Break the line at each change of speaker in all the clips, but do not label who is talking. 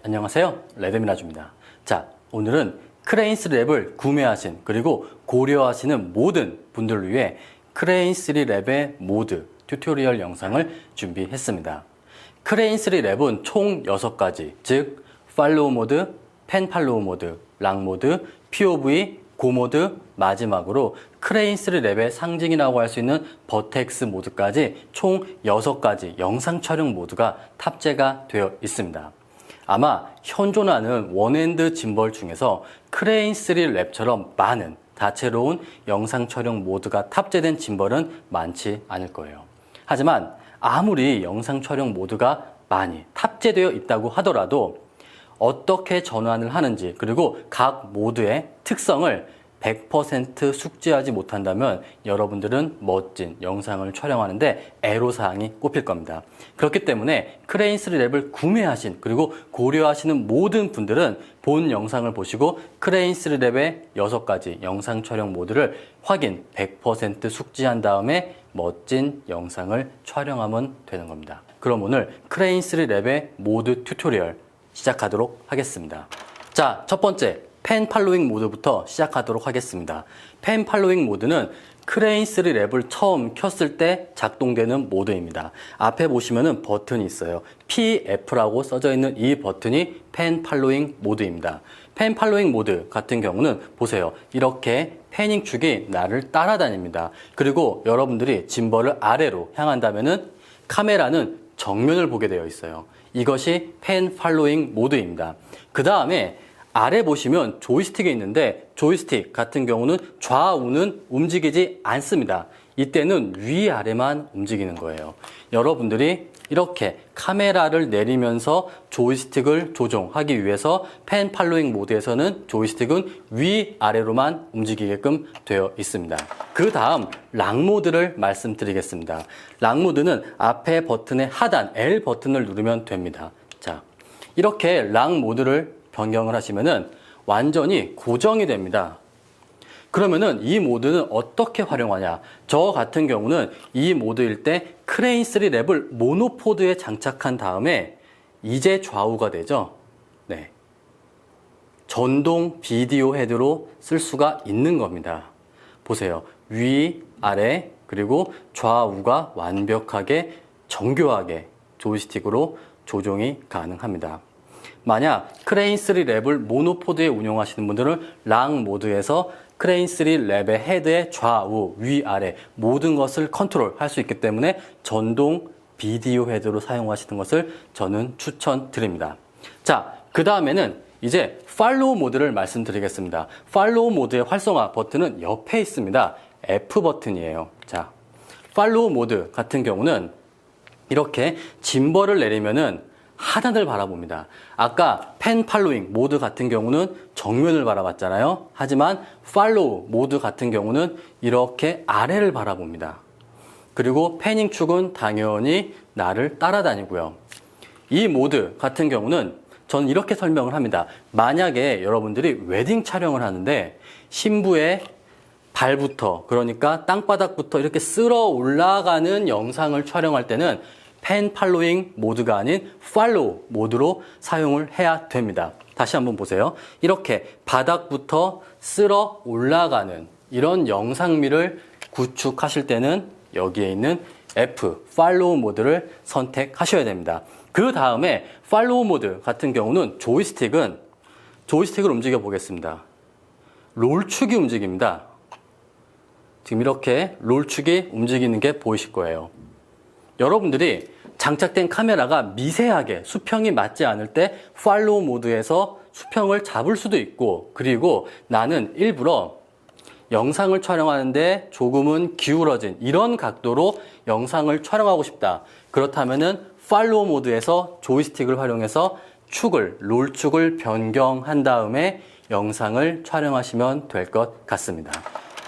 안녕하세요. 레드미나주입니다. 자, 오늘은 크레인3랩을 구매하신 그리고 고려하시는 모든 분들을 위해 크레인3랩의 모드 튜토리얼 영상을 준비했습니다. 크레인3랩은 총 6가지, 즉 팔로우 모드, 펜 팔로우 모드, 락 모드, POV, 고 모드, 마지막으로 크레인3랩의 상징이라고 할 수 있는 버텍스 모드까지 총 6가지 영상 촬영 모드가 탑재가 되어 있습니다. 아마 현존하는 원핸드 짐벌 중에서 크레인3랩처럼 많은 다채로운 영상 촬영 모드가 탑재된 짐벌은 많지 않을 거예요. 하지만 아무리 영상 촬영 모드가 많이 탑재되어 있다고 하더라도 어떻게 전환을 하는지 그리고 각 모드의 특성을 100% 숙지하지 못한다면 여러분들은 멋진 영상을 촬영하는데 애로사항이 꼽힐 겁니다. 그렇기 때문에 크레인3랩을 구매하신 그리고 고려하시는 모든 분들은 본 영상을 보시고 크레인3랩의 6가지 영상 촬영 모드를 확인 100% 숙지한 다음에 멋진 영상을 촬영하면 되는 겁니다. 그럼 오늘 크레인3랩의 모드 튜토리얼 시작하도록 하겠습니다. 자, 첫 번째 펜 팔로잉 모드부터 시작하도록 하겠습니다. 펜 팔로잉 모드는 크레인3랩을 처음 켰을 때 작동되는 모드입니다. 앞에 보시면은 버튼이 있어요. PF라고 써져 있는 이 버튼이 펜 팔로잉 모드입니다. 펜 팔로잉 모드 같은 경우는 보세요. 이렇게 패닝 축이 나를 따라다닙니다. 그리고 여러분들이 짐벌을 아래로 향한다면은 카메라는 정면을 보게 되어 있어요. 이것이 펜 팔로잉 모드입니다. 그 다음에 아래 보시면 조이스틱이 있는데 조이스틱 같은 경우는 좌우는 움직이지 않습니다. 이때는 위아래만 움직이는 거예요. 여러분들이 이렇게 카메라를 내리면서 조이스틱을 조종하기 위해서 펜 팔로잉 모드에서는 조이스틱은 위아래로만 움직이게끔 되어 있습니다. 그 다음 락 모드를 말씀드리겠습니다. 락 모드는 앞에 버튼의 하단 L 버튼을 누르면 됩니다. 자, 이렇게 락 모드를 변경을 하시면은 완전히 고정이 됩니다. 그러면은 이 모드는 어떻게 활용하냐? 저 같은 경우는 이 모드일 때 크레인3랩을 모노포드에 장착한 다음에 이제 좌우가 되죠. 네. 전동 비디오 헤드로 쓸 수가 있는 겁니다. 보세요. 위, 아래, 그리고 좌우가 완벽하게 정교하게 조이스틱으로 조종이 가능합니다. 만약 크레인3랩을 모노포드에 운영하시는 분들은 락 모드에서 크레인3랩의 헤드의 좌우, 위아래 모든 것을 컨트롤할 수 있기 때문에 전동 비디오 헤드로 사용하시는 것을 저는 추천드립니다. 자, 그 다음에는 이제 팔로우 모드를 말씀드리겠습니다. 팔로우 모드의 활성화 버튼은 옆에 있습니다. F 버튼이에요. 자, 팔로우 모드 같은 경우는 이렇게 짐벌을 내리면은 하단을 바라봅니다. 아까 펜 팔로잉 모드 같은 경우는 정면을 바라봤잖아요. 하지만 팔로우 모드 같은 경우는 이렇게 아래를 바라봅니다. 그리고 패닝 축은 당연히 나를 따라다니고요. 이 모드 같은 경우는 저는 이렇게 설명을 합니다. 만약에 여러분들이 웨딩 촬영을 하는데 신부의 발부터 그러니까 땅바닥부터 이렇게 쓸어 올라가는 영상을 촬영할 때는 펜 팔로잉 모드가 아닌 팔로우 모드로 사용을 해야 됩니다. 다시 한번 보세요. 이렇게 바닥부터 쓸어 올라가는 이런 영상미를 구축하실 때는 여기에 있는 F, 팔로우 모드를 선택하셔야 됩니다. 그 다음에 팔로우 모드 같은 경우는 조이스틱을 움직여 보겠습니다. 롤축이 움직입니다. 지금 이렇게 롤축이 움직이는 게 보이실 거예요. 여러분들이 장착된 카메라가 미세하게 수평이 맞지 않을 때 팔로우 모드에서 수평을 잡을 수도 있고 그리고 나는 일부러 영상을 촬영하는데 조금은 기울어진 이런 각도로 영상을 촬영하고 싶다. 그렇다면은 팔로우 모드에서 조이스틱을 활용해서 롤축을 변경한 다음에 영상을 촬영하시면 될 것 같습니다.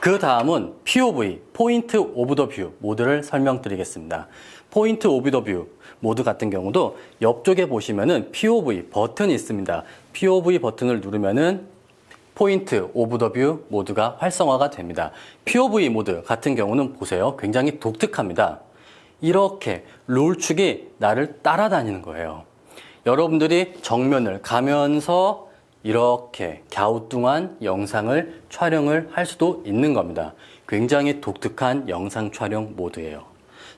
그 다음은 POV, 포인트 오브 더 뷰 모드를 설명드리겠습니다. 포인트 오브 더 뷰 모드 같은 경우도 옆쪽에 보시면은 POV 버튼이 있습니다. POV 버튼을 누르면은 포인트 오브 더 뷰 모드가 활성화가 됩니다. POV 모드 같은 경우는 보세요. 굉장히 독특합니다. 이렇게 롤축이 나를 따라다니는 거예요. 여러분들이 정면을 가면서 이렇게 갸우뚱한 영상을 촬영을 할 수도 있는 겁니다. 굉장히 독특한 영상 촬영 모드예요.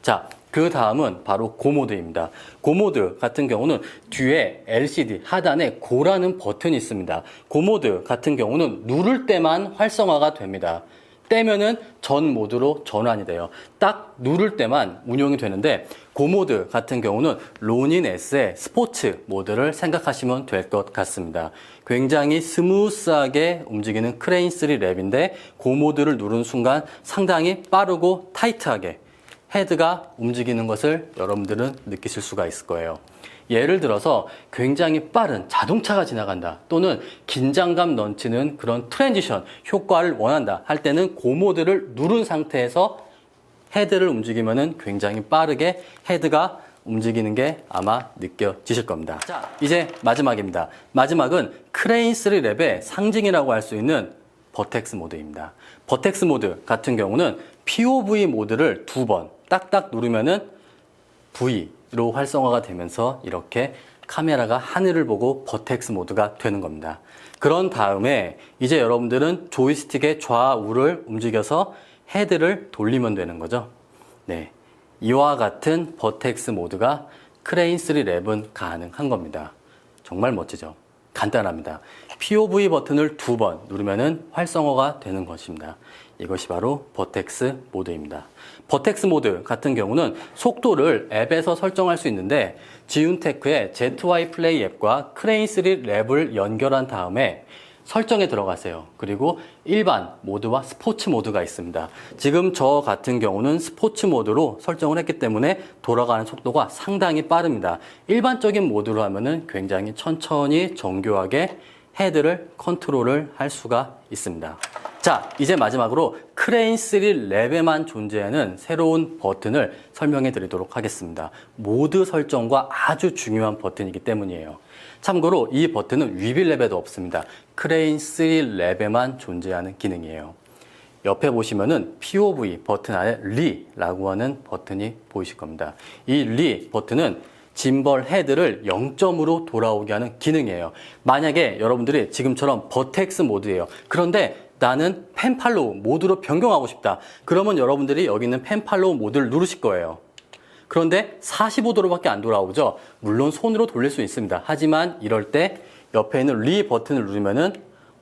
자, 그 다음은 바로 고모드입니다. 고모드 같은 경우는 뒤에 LCD 하단에 고라는 버튼이 있습니다. 고모드 같은 경우는 누를 때만 활성화가 됩니다. 떼면은 전 모드로 전환이 돼요. 딱 누를 때만 운용이 되는데 고모드 같은 경우는 로닌 S의 스포츠 모드를 생각하시면 될 것 같습니다. 굉장히 스무스하게 움직이는 크레인3 랩인데 고모드를 누른 순간 상당히 빠르고 타이트하게 헤드가 움직이는 것을 여러분들은 느끼실 수가 있을 거예요. 예를 들어서 굉장히 빠른 자동차가 지나간다 또는 긴장감 넘치는 그런 트랜지션 효과를 원한다 할 때는 고모드를 누른 상태에서 헤드를 움직이면은 굉장히 빠르게 헤드가 움직이는 게 아마 느껴지실 겁니다. 자, 이제 마지막입니다. 마지막은 크레인3 랩의 상징이라고 할 수 있는 버텍스 모드입니다. 버텍스 모드 같은 경우는 POV 모드를 2번 딱딱 누르면은 V로 활성화가 되면서 이렇게 카메라가 하늘을 보고 버텍스 모드가 되는 겁니다. 그런 다음에 이제 여러분들은 조이스틱의 좌우를 움직여서 헤드를 돌리면 되는 거죠. 네, 이와 같은 버텍스 모드가 크레인3 랩은 가능한 겁니다. 정말 멋지죠? 간단합니다. POV 버튼을 2번 누르면은 활성화가 되는 것입니다. 이것이 바로 버텍스 모드입니다. 버텍스 모드 같은 경우는 속도를 앱에서 설정할 수 있는데 지윤테크의 ZY 플레이 앱과 크레인3 랩을 연결한 다음에 설정에 들어가세요. 그리고 일반 모드와 스포츠 모드가 있습니다. 지금 저 같은 경우는 스포츠 모드로 설정을 했기 때문에 돌아가는 속도가 상당히 빠릅니다. 일반적인 모드로 하면은 굉장히 천천히 정교하게 헤드를 컨트롤을 할 수가 있습니다. 자, 이제 마지막으로 크레인3 랩에만 존재하는 새로운 버튼을 설명해 드리도록 하겠습니다. 모드 설정과 아주 중요한 버튼이기 때문이에요. 참고로 이 버튼은 위빌랩에도 없습니다. 크레인3 랩에만 존재하는 기능이에요. 옆에 보시면은 POV 버튼 아래 리라고 하는 버튼이 보이실 겁니다. 이 리 버튼은 짐벌 헤드를 0점으로 돌아오게 하는 기능이에요. 만약에 여러분들이 지금처럼 버텍스 모드예요. 그런데 나는 펜팔로우 모드로 변경하고 싶다. 그러면 여러분들이 여기 있는 펜팔로우 모드를 누르실 거예요. 그런데 45도로밖에 안 돌아오죠. 물론 손으로 돌릴 수 있습니다. 하지만 이럴 때 옆에 있는 리 버튼을 누르면은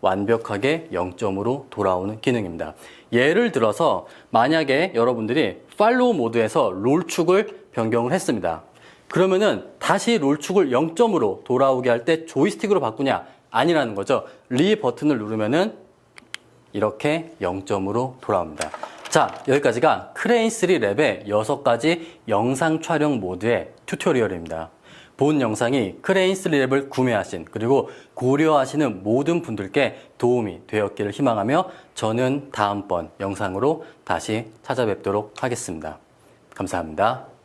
완벽하게 0점으로 돌아오는 기능입니다. 예를 들어서 만약에 여러분들이 팔로우 모드에서 롤축을 변경을 했습니다. 그러면은 다시 롤축을 0점으로 돌아오게 할 때 조이스틱으로 바꾸냐? 아니라는 거죠. 리 버튼을 누르면은 이렇게 0점으로 돌아옵니다. 자, 여기까지가 크레인3 랩의 6가지 영상 촬영 모드의 튜토리얼입니다. 본 영상이 크레인3 랩을 구매하신 그리고 고려하시는 모든 분들께 도움이 되었기를 희망하며 저는 다음번 영상으로 다시 찾아뵙도록 하겠습니다. 감사합니다.